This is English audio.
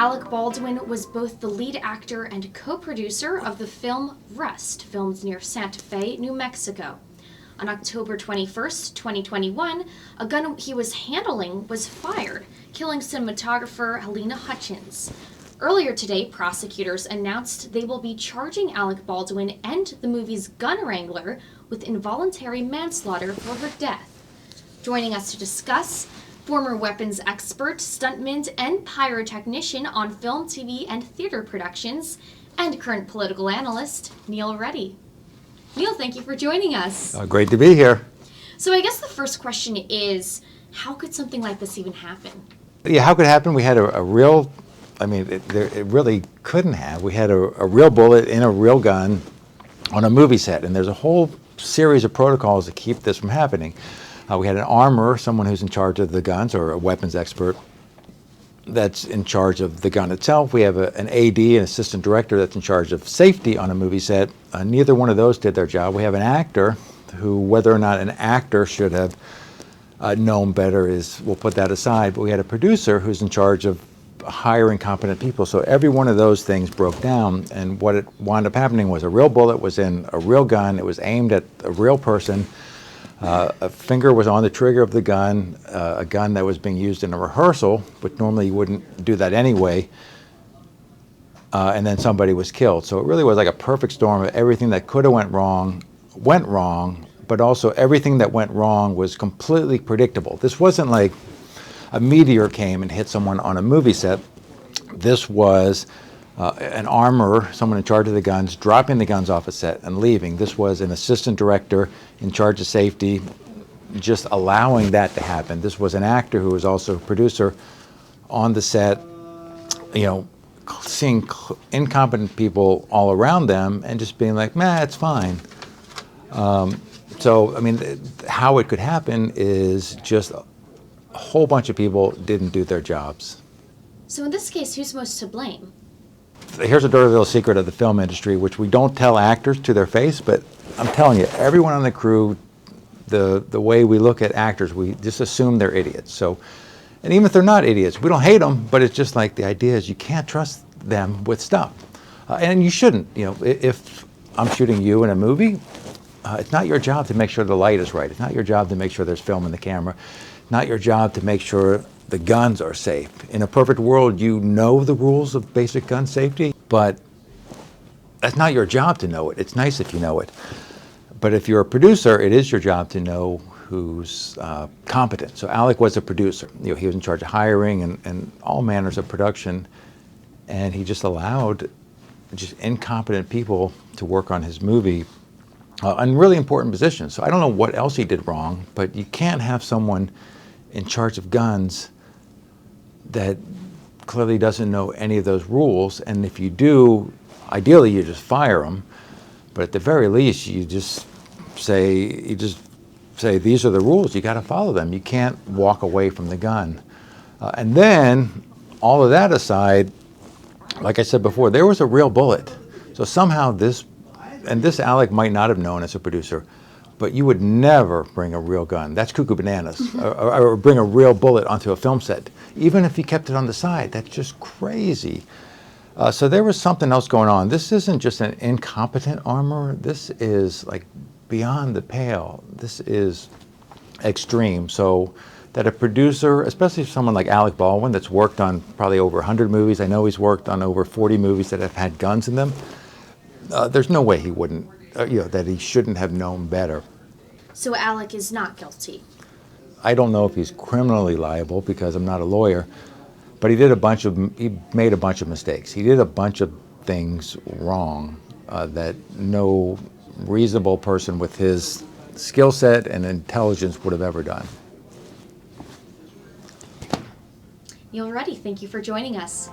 Alec Baldwin was both the lead actor and co-producer of the film Rust, filmed near Santa Fe, New Mexico. On October 21st, 2021, a gun he was handling was fired, killing cinematographer Helena Hutchins. Earlier today, prosecutors announced they will be charging Alec Baldwin and the movie's gun wrangler with involuntary manslaughter for her death. Joining us to discuss, former weapons expert, stuntman, and pyrotechnician on film, TV, and theater productions, and current political analyst, Neil Ruddy. Neil, thank you for joining us. Great to be here. So I guess the first question is, how could something like this even happen? Yeah, how could it happen? We had a real, it really couldn't have. We had a real bullet in a real gun on a movie set, and there's a whole series of protocols to keep this from happening. We had an armorer, someone who's in charge of the guns, or a weapons expert that's in charge of the gun itself. We have an AD, an assistant director, that's in charge of safety on a movie set. Neither one of those did their job. We have an actor who, whether or not an actor should have known better we'll put that aside, but we had a producer who's in charge of hiring competent people. So every one of those things broke down, and what it wound up happening was a real bullet was in a real gun. It was aimed at a real person. A finger was on the trigger of the gun, a gun that was being used in a rehearsal, but normally you wouldn't do that anyway, and then somebody was killed. So it really was like a perfect storm of everything that could have went wrong, but also everything that went wrong was completely predictable. This wasn't like a meteor came and hit someone on a movie set. This was an armorer, someone in charge of the guns, dropping the guns off a set and leaving. This was an assistant director in charge of safety, just allowing that to happen. This was an actor who was also a producer on the set, seeing incompetent people all around them and just being like, it's fine. How it could happen is just a whole bunch of people didn't do their jobs. So in this case, who's most to blame? Here's a dirty little secret of the film industry, which we don't tell actors to their face, but I'm telling you, everyone on the crew, the way we look at actors, we just assume they're idiots. So, and even if they're not idiots, we don't hate them, but it's just like the idea is you can't trust them with stuff. And you shouldn't. If I'm shooting you in a movie, it's not your job to make sure the light is right. It's not your job to make sure there's film in the camera. It's not your job to make sure the guns are safe. In a perfect world, you know the rules of basic gun safety, but that's not your job to know it. It's nice if you know it. But if you're a producer, it is your job to know who's competent. So Alec was a producer. He was in charge of hiring and all manners of production, and he just allowed just incompetent people to work on his movie in really important positions. So I don't know what else he did wrong, but you can't have someone in charge of guns that clearly doesn't know any of those rules, and if you do, ideally you just fire them, but at the very least you just say these are the rules, you got to follow them. You can't walk away from the gun. And then all of that aside, like I said before, there was a real bullet. So somehow this Alec might not have known as a producer, but you would never bring a real gun. That's cuckoo bananas. Or bring a real bullet onto a film set. Even if you kept it on the side, that's just crazy. So there was something else going on. This isn't just an incompetent armorer. This is like beyond the pale. This is extreme. So that a producer, especially someone like Alec Baldwin that's worked on probably over 100 movies, I know he's worked on over 40 movies that have had guns in them, there's no way he wouldn't, that he shouldn't have known better. So Alec is not guilty? I don't know if he's criminally liable because I'm not a lawyer, but he made a bunch of mistakes. He did a bunch of things wrong that no reasonable person with his skill set and intelligence would have ever done. Neil Ruddy, thank you for joining us.